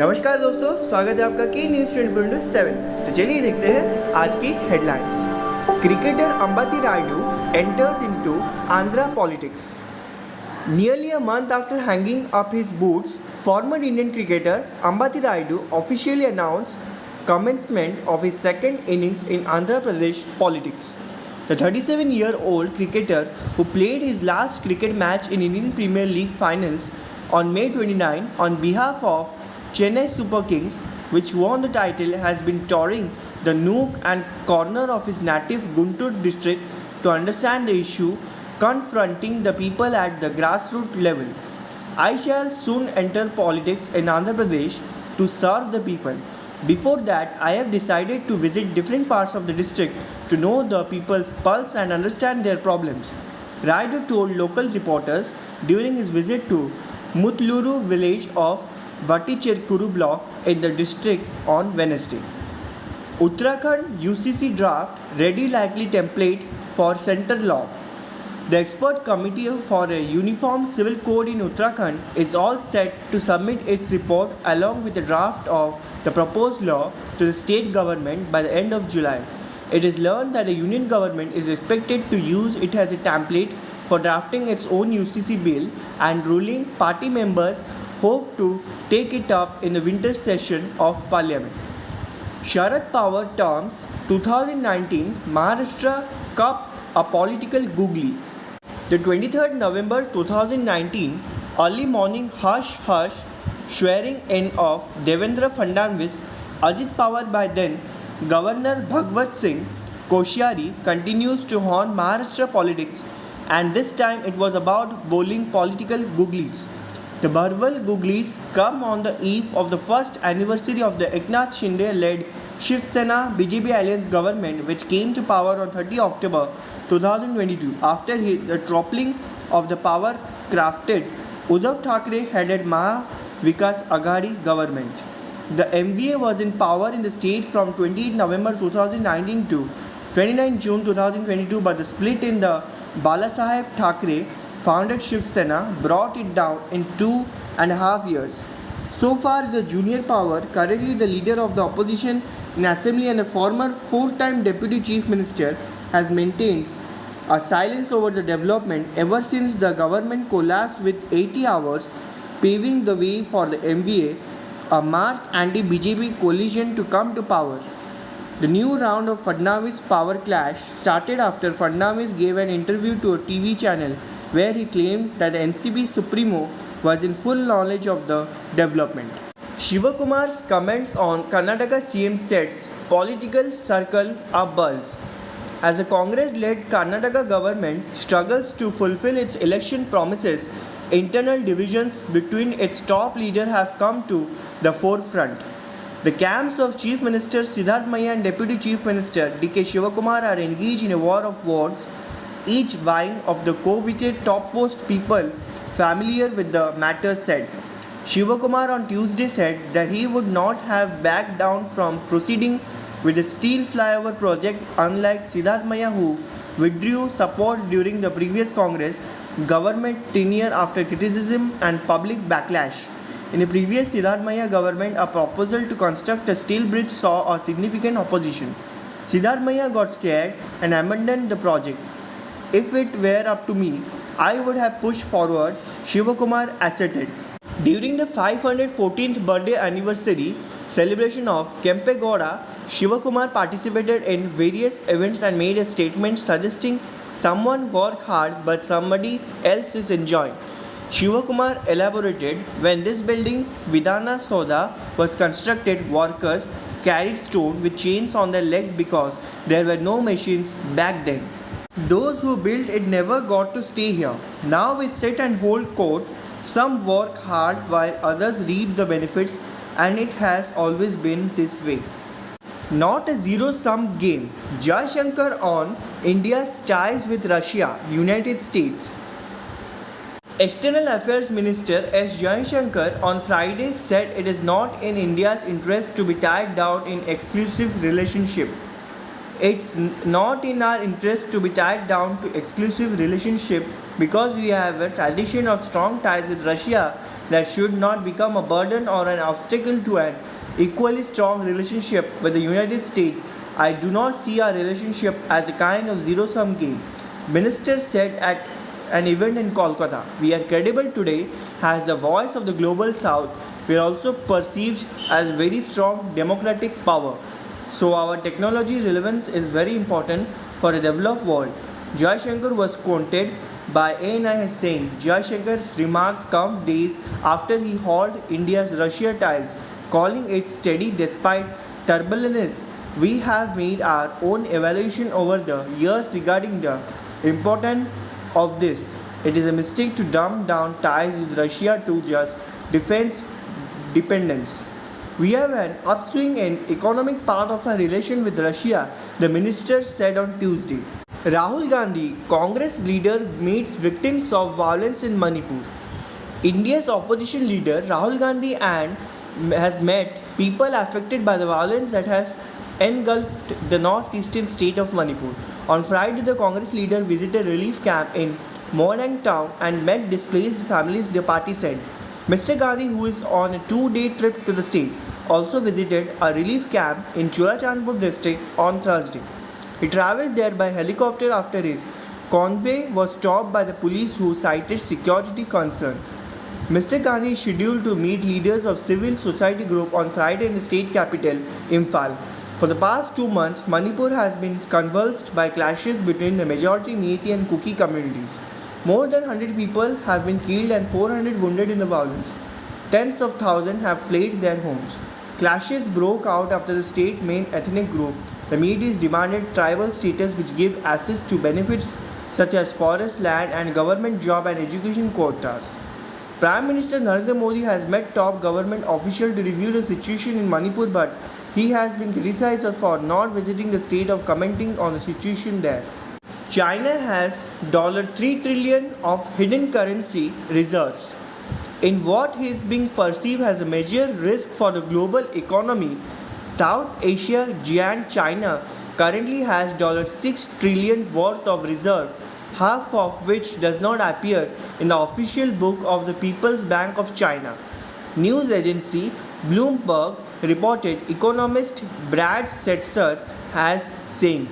नमस्कार दोस्तों, स्वागत है आपका की न्यूज़ 24/7। तो चलिए देखते हैं आज की headlines. Cricketer Ambati Rayudu enters into Andhra politics. Nearly a month after hanging up his boots, former Indian cricketer Ambati Rayudu officially announced commencement of his second innings in Andhra Pradesh politics. The 37-year-old cricketer, who played his last cricket match in Indian Premier League finals on May 29 on behalf of Chennai Super Kings, which won the title, has been touring the nook and corner of his native Guntur district to understand the issue confronting the people at the grassroots level. I shall soon enter politics in Andhra Pradesh to serve the people. Before that, I have decided to visit different parts of the district to know the people's pulse and understand their problems, Rayudu told local reporters during his visit to Mutluru village of Vaticherkuru block in the district on Wednesday. Uttarakhand UCC draft ready likely template for centre law. The expert committee for a uniform civil code in Uttarakhand is all set to submit its report along with a draft of the proposed law to the state government by the end of July. It is learned that the union government is expected to use it as a template for drafting its own UCC bill, and ruling party members hope to take it up in the winter session of parliament. Sharad Pawar terms 2019 Maharashtra Cup a political googly. The 23rd November 2019 early morning hush swearing in of Devendra Fadnavis, Ajit Pawar by then Governor Bhagwat Singh Koshyari continues to haunt Maharashtra politics, and this time it was about bowling political googlies. The Bharwal Googlies come on the eve of the first anniversary of the Eknath Shinde-led Shiv Sena BJP alliance government, which came to power on 30 October 2022 after the toppling of the power-crafted Uddhav Thackeray-headed Maha Vikas Aghadi government. The MVA was in power in the state from 28 November 2019 to 29 June 2022, but the split in the Balasaheb Thackeray founded Shiv Sena brought it down in 2.5 years. So far, the junior power, currently the leader of the opposition in assembly and a former four-time deputy chief minister, has maintained a silence over the development ever since the government collapsed with 80 hours, paving the way for the MVA, a marked anti-BJP coalition, to come to power. The new round of Fadnavis power clash started after Fadnavis gave an interview to a TV channel where he claimed that the NCP Supremo was in full knowledge of the development. Shivakumar's comments on Karnataka CM sets political circle abuzz. As the Congress-led Karnataka government struggles to fulfill its election promises, internal divisions between its top leaders have come to the forefront. The camps of Chief Minister Siddharth Maya and Deputy Chief Minister D.K. Shivakumar are engaged in a war of words, each vying of the coveted topmost people familiar with the matter said. Shivakumar on Tuesday said that he would not have backed down from proceeding with the steel flyover project, unlike Siddharth Maya, who withdrew support during the previous Congress government tenure after criticism and public backlash. In the previous Siddharth Maya government, a proposal to construct a steel bridge saw a significant opposition. Siddharth Maya got scared and abandoned the project. If it were up to me, I would have pushed forward, Shivakumar asserted. During the 514th birthday anniversary celebration of Kempegowda, Shivakumar participated in various events and made a statement suggesting someone work hard but somebody else is enjoying. Shivakumar elaborated, when this building, Vidhana Soda, was constructed, workers carried stone with chains on their legs because there were no machines back then. Those who built it never got to stay here. Now we sit and hold court. Some work hard while others reap the benefits, and it has always been this way. Not a zero-sum game. Jaishankar on India's ties with Russia, United States. External Affairs Minister S. Jaishankar on Friday said it is not in India's interest to be tied down in exclusive relationship. It's not in our interest to be tied down to exclusive relationship because we have a tradition of strong ties with Russia that should not become a burden or an obstacle to an equally strong relationship with the United States. I do not see our relationship as a kind of zero-sum game. Minister said at an event in Kolkata. We are credible today as the voice of the global south. We are also perceived as very strong democratic power. So our technology relevance is very important for a developed world. Jaishankar was quoted by ANI as saying, Jaishankar's remarks come days after he hauled India's Russia ties, calling it steady despite turbulence. We have made our own evaluation over the years regarding the importance of this. It is a mistake to dumb down ties with Russia to just defense dependence. We have an upswing in economic part of our relation with Russia, the minister said on Tuesday. Rahul Gandhi, Congress leader, meets victims of violence in Manipur. India's opposition leader Rahul Gandhi has met people affected by the violence that has engulfed the northeastern state of Manipur. On Friday, the Congress leader visited a relief camp in Moirang town and met displaced families, the party said. Mr. Gandhi, who is on a 2-day trip to the state, also visited a relief camp in Churachandpur district on Thursday. He travelled there by helicopter after his convoy was stopped by the police who cited security concern. Mr. Gandhi is scheduled to meet leaders of civil society group on Friday in the state capital, Imphal. For the past 2 months, Manipur has been convulsed by clashes between the majority Meitei and Kuki communities. More than 100 people have been killed and 400 wounded in the violence. Tens of thousands have fled their homes. Clashes broke out after the state main ethnic group, the Meiteis, demanded tribal status which give access to benefits such as forest land and government job and education quotas. Prime Minister Narendra Modi has met top government officials to review the situation in Manipur, but he has been criticized for not visiting the state or commenting on the situation there. China has $3 trillion of hidden currency reserves. In what is being perceived as a major risk for the global economy, South Asia giant China currently has $6 trillion worth of reserve, half of which does not appear in the official book of the People's Bank of China. News agency Bloomberg reported economist Brad Setzer as saying.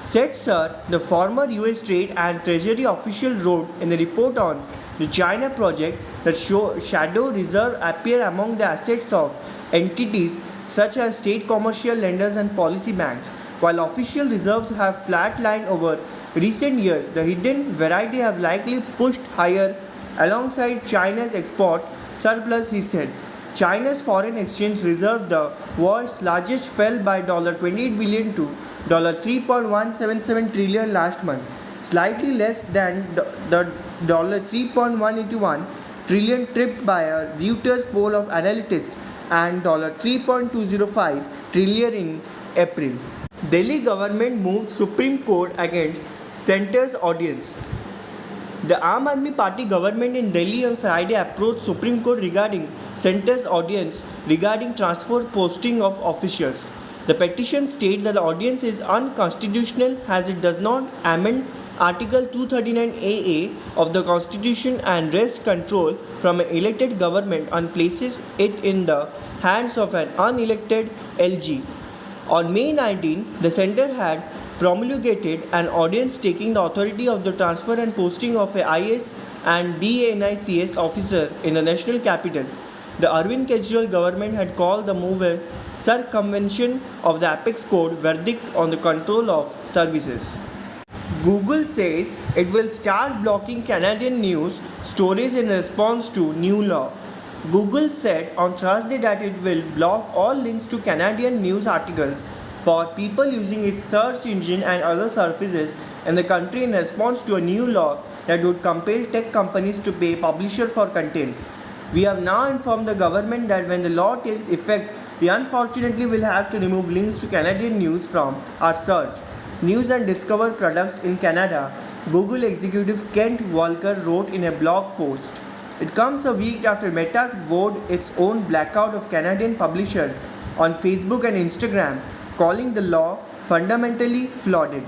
Setzer, the former US Trade and Treasury official, wrote in the report on the China project that shadow reserve appear among the assets of entities such as state commercial lenders and policy banks. While official reserves have flatlined over recent years, the hidden variety have likely pushed higher alongside China's export surplus, he said. China's foreign exchange reserve, the world's largest, fell by $28 billion to $3.177 trillion last month, slightly less than the $3.181 trillion tripped by a Reuters poll of analysts and $3.205 trillion in April. Delhi government moved Supreme Court against centre's audience. The Aam Aadmi Party government in Delhi on Friday approached Supreme Court regarding centre's audience regarding transfer posting of officials. The petition states that the audience is unconstitutional as it does not amend Article 239AA of the Constitution and wrests control from an elected government and places it in the hands of an unelected LG. On May 19, the centre had promulgated an ordinance taking the authority of the transfer and posting of a IS and DNICS officer in the national capital. The Arvind Kejriwal government had called the move a circumvention of the Apex Code verdict on the control of services. Google says it will start blocking Canadian news stories in response to new law. Google said on Thursday that it will block all links to Canadian news articles for people using its search engine and other services in the country in response to a new law that would compel tech companies to pay publishers for content. We have now informed the government that when the law takes effect, we unfortunately will have to remove links to Canadian news from our search, news and discover products in Canada, Google executive Kent Walker wrote in a blog post. It comes a week after Meta vowed its own blackout of Canadian publisher on Facebook and Instagram, calling the law fundamentally flawed.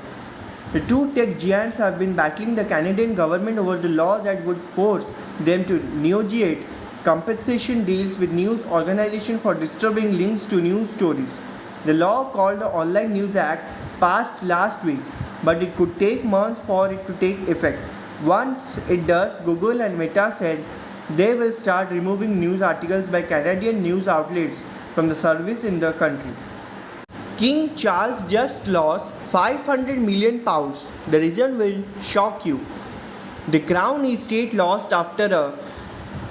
The two tech giants have been battling the Canadian government over the law that would force them to negotiate compensation deals with news organizations for disturbing links to news stories. The law, called the Online News Act, passed last week, but it could take months for it to take effect. Once it does, Google and Meta said they will start removing news articles by Canadian news outlets from the service in the country. King Charles just lost £500 million. The reason will shock you. The Crown Estate lost after a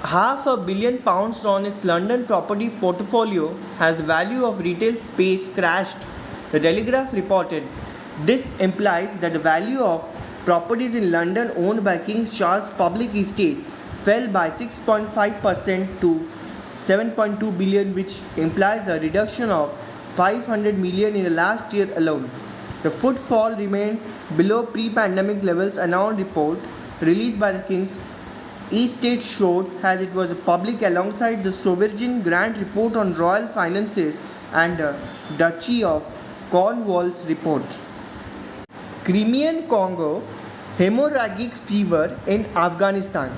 £500 million on its London property portfolio as the value of retail space crashed, the Telegraph reported. This implies that the value of properties in London owned by King Charles Public Estate fell by 6.5% to 7.2 billion, which implies a reduction of 500 million in the last year alone. The footfall remained below pre-pandemic levels, a known report released by the King's Estate showed, as it was public alongside the Sovereign Grant report on royal finances and the Duchy of Cornwall's report. Crimean Congo hemorrhagic fever in Afghanistan.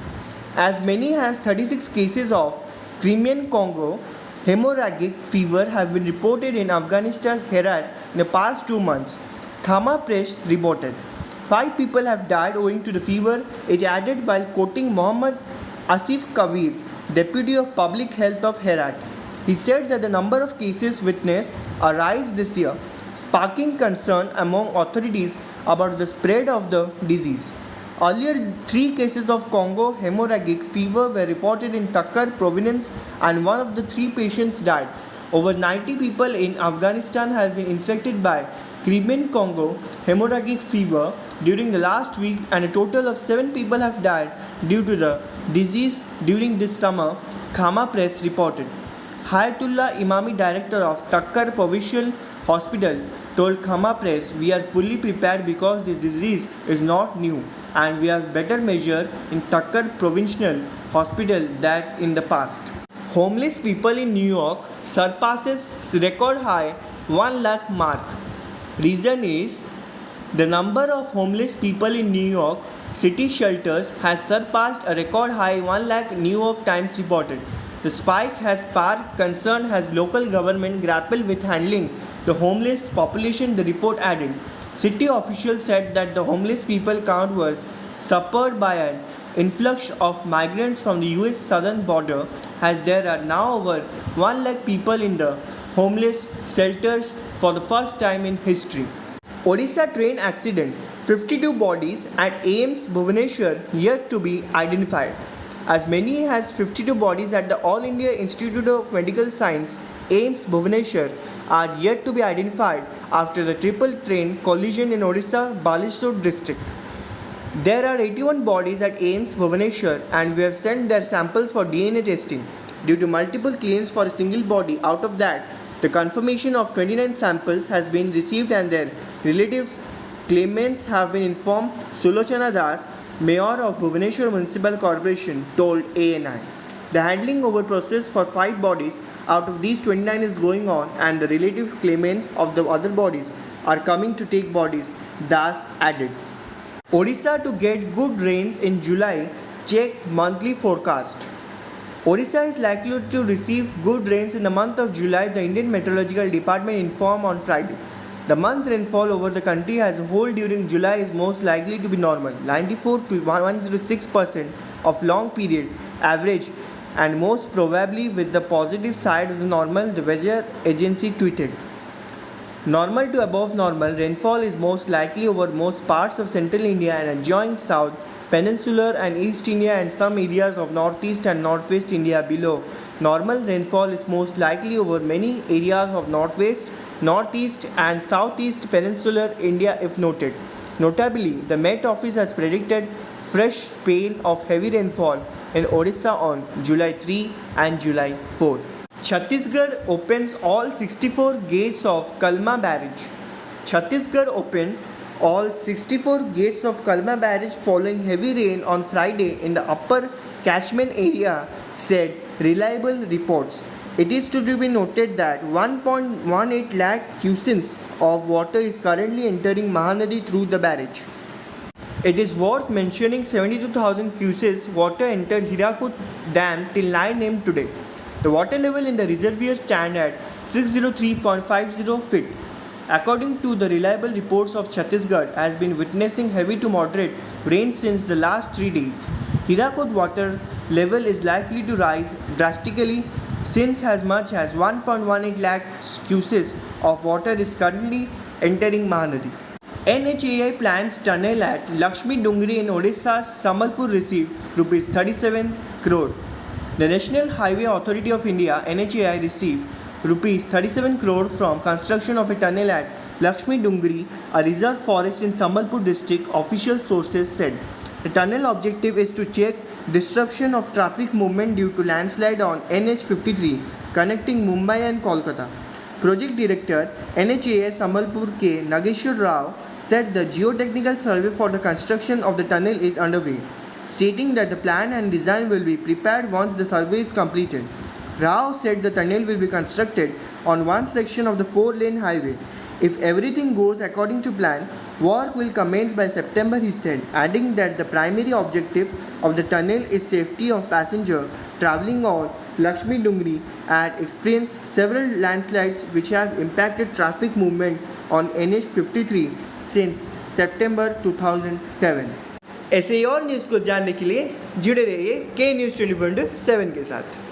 As many as 36 cases of Crimean Congo hemorrhagic fever have been reported in Afghanistan Herat in the past 2 months. Khama Press reported 5 people have died owing to the fever, it added while quoting Mohammad Asif Kabir, Deputy of Public Health of Herat. He said that the number of cases witnessed a rise this year, sparking concern among authorities about the spread of the disease. Earlier, 3 cases of Congo hemorrhagic fever were reported in Takkar province and one of the 3 patients died. Over 90 people in Afghanistan have been infected by Crimean Congo hemorrhagic fever during the last week, and a total of 7 people have died due to the disease during this summer, Khama Press reported. Hayatullah Imami, director of Takkar Provincial Hospital, told Khama Press, "We are fully prepared because this disease is not new and we have better measure in Takkar Provincial Hospital than in the past." Homeless people in New York surpasses record high 1 lakh mark. Reason is the number of homeless people in New York city shelters has surpassed a record high 1 lakh, New York Times reported. The spike has sparked concern as local government grapple with handling the homeless population, the report added. City officials said that the homeless people count was spurred by an influx of migrants from the US southern border, as there are now over 1 lakh people in the homeless shelters for the first time in history. Odisha train accident, 52 bodies at AIIMS Bhubaneswar yet to be identified. As many as 52 bodies at the All India Institute of Medical Science AIIMS Bhubaneswar are yet to be identified after the triple train collision in Odisha Baleshwar district. There are 81 bodies at AIIMS Bhubaneswar and we have sent their samples for DNA testing. Due to multiple claims for a single body, out of that, the confirmation of 29 samples has been received and their relatives claimants have been informed, Sulochana Das, Mayor of Bhubaneswar Municipal Corporation, told ANI. The handling over process for 5 bodies out of these 29 is going on and the relative claimants of the other bodies are coming to take bodies, Das added. Odisha to get good rains in July, check monthly forecast. Odisha is likely to receive good rains in the month of July, the Indian Meteorological Department informed on Friday. The month rainfall over the country as a whole during July is most likely to be normal, 94 to 106% of long period average, and most probably with the positive side of the normal, the weather agency tweeted. Normal to above normal rainfall is most likely over most parts of central India and adjoining south, peninsular and east India and some areas of northeast and northwest India below. Normal rainfall is most likely over many areas of northwest, northeast and southeast peninsular India if noted. Notably, the Met Office has predicted fresh spell of heavy rainfall in Odisha on July 3 and July 4. Chhattisgarh opens all 64 gates of Kalma Barrage. Chhattisgarh opened all 64 gates of Kalma Barrage following heavy rain on Friday in the upper catchment area, said reliable reports. It is to be noted that 1.18 lakh cuses of water is currently entering Mahanadi through the barrage. It is worth mentioning 72,000 cuses water entered Hirakud Dam till 9 am today. The water level in the reservoir stand at 603.50 feet. According to the reliable reports of Chhattisgarh has been witnessing heavy to moderate rain since the last 3 days. Hirakud water level is likely to rise drastically since as much as 1.18 lakh cuses of water is currently entering Mahanadi. NHAI plans tunnel at Lakshmi Dungri in Odisha's Sambalpur received Rs 37 crore. The National Highway Authority of India NHAI received Rs 37 crore from construction of a tunnel at Lakshmi Dungri, a reserve forest in Sambalpur district, official sources said. The tunnel objective is to check disruption of traffic movement due to landslide on NH 53 connecting Mumbai and Kolkata. Project Director NHAI Sambalpur K. Nageshwar Rao said the geotechnical survey for the construction of the tunnel is underway, stating that the plan and design will be prepared once the survey is completed. Rao said the tunnel will be constructed on one section of the 4-lane highway. If everything goes according to plan, work will commence by September, he said, adding that the primary objective of the tunnel is safety of passengers travelling on Lakshmi Dungri and experienced several landslides which have impacted traffic movement on NH 53 since September 2007. ऐसे ही और news को जानने के लिए जुड़े रहिए के news 24/7 के साथ.